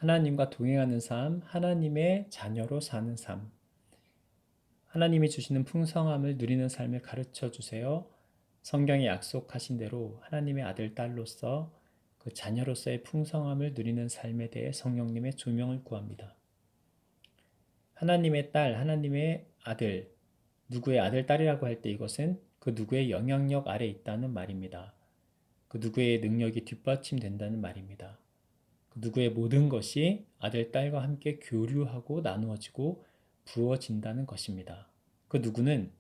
하나님과 동행하는 삶, 하나님의 자녀로 사는 삶. 하나님이 주시는 풍성함을 누리는 삶을 가르쳐 주세요. 성경에 약속하신 대로 하나님의 아들, 딸로서 그 자녀로서의 풍성함을 누리는 삶에 대해 성령님의 조명을 구합니다. 하나님의 딸, 하나님의 아들, 누구의 아들, 딸이라고 할 때 이것은 그 누구의 영향력 아래 있다는 말입니다. 그 누구의 능력이 뒷받침된다는 말입니다. 그 누구의 모든 것이 아들, 딸과 함께 교류하고 나누어지고 부어진다는 것입니다. 그 누구는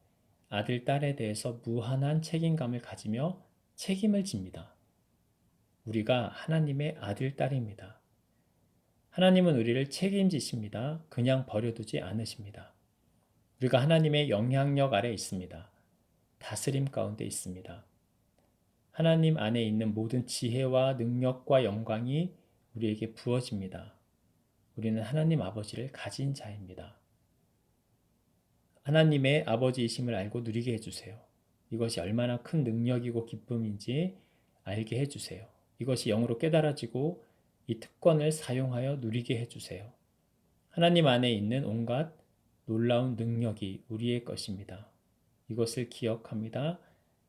아들, 딸에 대해서 무한한 책임감을 가지며 책임을 집니다. 우리가 하나님의 아들, 딸입니다. 하나님은 우리를 책임지십니다. 그냥 버려두지 않으십니다. 우리가 하나님의 영향력 아래 있습니다. 다스림 가운데 있습니다. 하나님 안에 있는 모든 지혜와 능력과 영광이 우리에게 부어집니다. 우리는 하나님 아버지를 가진 자입니다. 하나님의 아버지이심을 알고 누리게 해주세요. 이것이 얼마나 큰 능력이고 기쁨인지 알게 해주세요. 이것이 영으로 깨달아지고 이 특권을 사용하여 누리게 해주세요. 하나님 안에 있는 온갖 놀라운 능력이 우리의 것입니다. 이것을 기억합니다.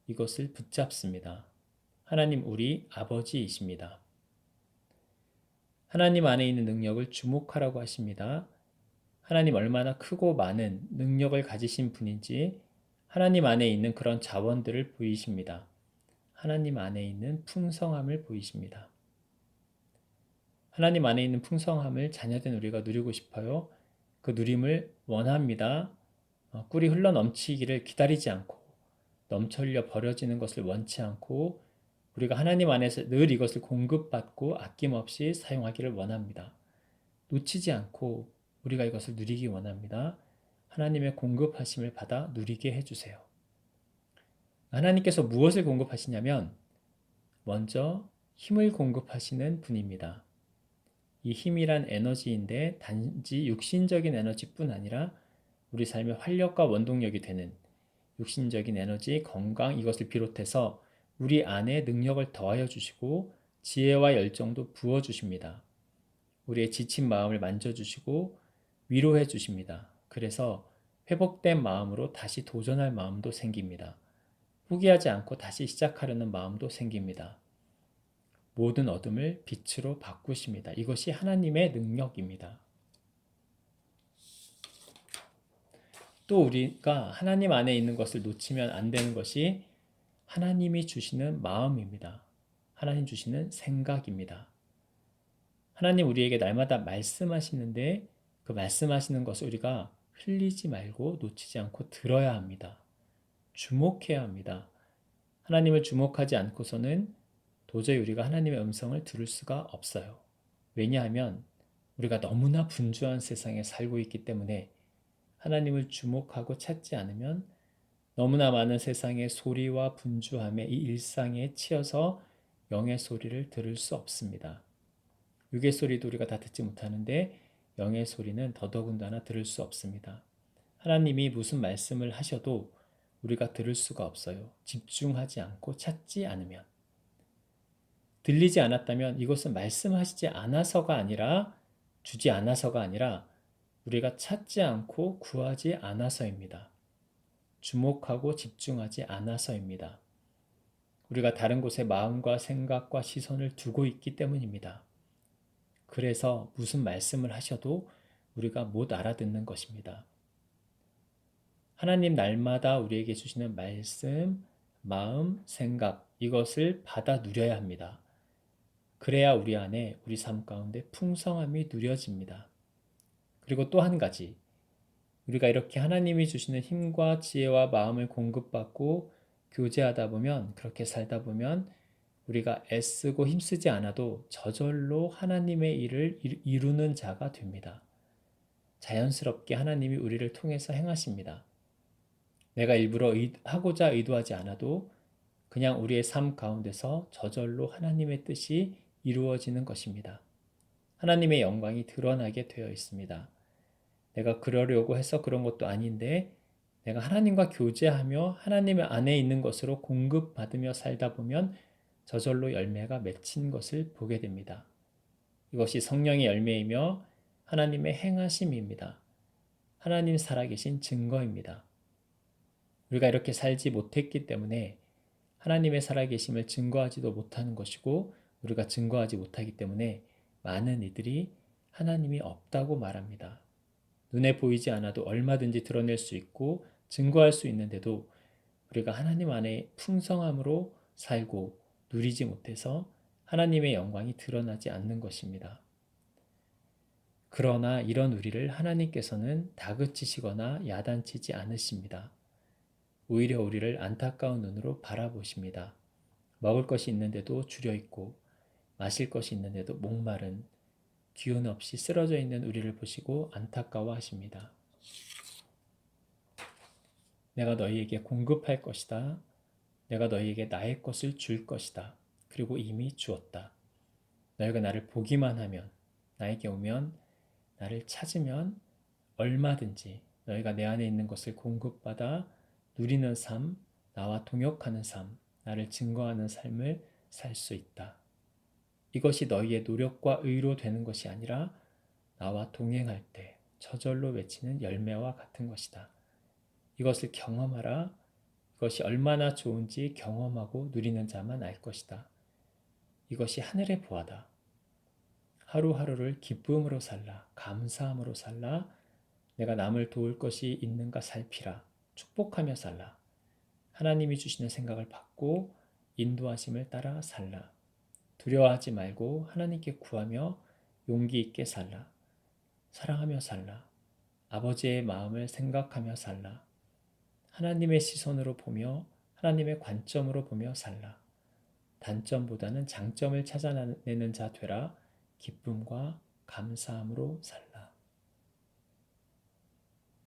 이것을 붙잡습니다. 하나님 우리 아버지이십니다. 하나님 안에 있는 능력을 주목하라고 하십니다. 하나님 얼마나 크고 많은 능력을 가지신 분인지 하나님 안에 있는 그런 자원들을 보이십니다. 하나님 안에 있는 풍성함을 보이십니다. 하나님 안에 있는 풍성함을 자녀된 우리가 누리고 싶어요. 그 누림을 원합니다. 꿀이 흘러 넘치기를 기다리지 않고 넘쳐흘려 버려지는 것을 원치 않고 우리가 하나님 안에서 늘 이것을 공급받고 아낌없이 사용하기를 원합니다. 놓치지 않고 우리가 이것을 누리기 원합니다. 하나님의 공급하심을 받아 누리게 해주세요. 하나님께서 무엇을 공급하시냐면 먼저 힘을 공급하시는 분입니다. 이 힘이란 에너지인데 단지 육신적인 에너지뿐 아니라 우리 삶의 활력과 원동력이 되는 육신적인 에너지, 건강 이것을 비롯해서 우리 안에 능력을 더하여 주시고 지혜와 열정도 부어 주십니다. 우리의 지친 마음을 만져주시고 위로해 주십니다. 그래서 회복된 마음으로 다시 도전할 마음도 생깁니다. 포기하지 않고 다시 시작하려는 마음도 생깁니다. 모든 어둠을 빛으로 바꾸십니다. 이것이 하나님의 능력입니다. 또 우리가 하나님 안에 있는 것을 놓치면 안 되는 것이 하나님이 주시는 마음입니다. 하나님 주시는 생각입니다. 하나님 우리에게 날마다 말씀하시는데 그 말씀하시는 것을 우리가 흘리지 말고 놓치지 않고 들어야 합니다. 주목해야 합니다. 하나님을 주목하지 않고서는 도저히 우리가 하나님의 음성을 들을 수가 없어요. 왜냐하면 우리가 너무나 분주한 세상에 살고 있기 때문에 하나님을 주목하고 찾지 않으면 너무나 많은 세상의 소리와 분주함에 이 일상에 치여서 영의 소리를 들을 수 없습니다. 육의 소리도 우리가 다 듣지 못하는데 영의 소리는 더더군다나 들을 수 없습니다. 하나님이 무슨 말씀을 하셔도 우리가 들을 수가 없어요. 집중하지 않고 찾지 않으면. 들리지 않았다면 이것은 말씀하시지 않아서가 아니라 주지 않아서가 아니라 우리가 찾지 않고 구하지 않아서입니다. 주목하고 집중하지 않아서입니다. 우리가 다른 곳에 마음과 생각과 시선을 두고 있기 때문입니다. 그래서 무슨 말씀을 하셔도 우리가 못 알아듣는 것입니다. 하나님 날마다 우리에게 주시는 말씀, 마음, 생각 이것을 받아 누려야 합니다. 그래야 우리 안에 우리 삶 가운데 풍성함이 누려집니다. 그리고 또 한 가지 우리가 이렇게 하나님이 주시는 힘과 지혜와 마음을 공급받고 교제하다 보면 그렇게 살다 보면 우리가 애쓰고 힘쓰지 않아도 저절로 하나님의 일을 이루는 자가 됩니다. 자연스럽게 하나님이 우리를 통해서 행하십니다. 내가 일부러 하고자 의도하지 않아도 그냥 우리의 삶 가운데서 저절로 하나님의 뜻이 이루어지는 것입니다. 하나님의 영광이 드러나게 되어 있습니다. 내가 그러려고 해서 그런 것도 아닌데 내가 하나님과 교제하며 하나님의 안에 있는 것으로 공급받으며 살다 보면 저절로 열매가 맺힌 것을 보게 됩니다. 이것이 성령의 열매이며 하나님의 행하심입니다. 하나님 살아계신 증거입니다. 우리가 이렇게 살지 못했기 때문에 하나님의 살아계심을 증거하지도 못하는 것이고 우리가 증거하지 못하기 때문에 많은 이들이 하나님이 없다고 말합니다. 눈에 보이지 않아도 얼마든지 드러낼 수 있고 증거할 수 있는데도 우리가 하나님 안에 풍성함으로 살고 누리지 못해서 하나님의 영광이 드러나지 않는 것입니다. 그러나 이런 우리를 하나님께서는 다그치시거나 야단치지 않으십니다. 오히려 우리를 안타까운 눈으로 바라보십니다. 먹을 것이 있는데도 줄여 있고 마실 것이 있는데도 목마른 기운 없이 쓰러져 있는 우리를 보시고 안타까워하십니다. 내가 너희에게 공급할 것이다. 내가 너희에게 나의 것을 줄 것이다. 그리고 이미 주었다. 너희가 나를 보기만 하면, 나에게 오면, 나를 찾으면 얼마든지 너희가 내 안에 있는 것을 공급받아 누리는 삶, 나와 동역하는 삶, 나를 증거하는 삶을 살 수 있다. 이것이 너희의 노력과 의로 되는 것이 아니라 나와 동행할 때 저절로 맺히는 열매와 같은 것이다. 이것을 경험하라. 이것이 얼마나 좋은지 경험하고 누리는 자만 알 것이다. 이것이 하늘의 보화다. 하루하루를 기쁨으로 살라. 감사함으로 살라. 내가 남을 도울 것이 있는가 살피라. 축복하며 살라. 하나님이 주시는 생각을 받고 인도하심을 따라 살라. 두려워하지 말고 하나님께 구하며 용기 있게 살라. 사랑하며 살라. 아버지의 마음을 생각하며 살라. 하나님의 시선으로 보며 하나님의 관점으로 보며 살라. 단점보다는 장점을 찾아내는 자 되라. 기쁨과 감사함으로 살라.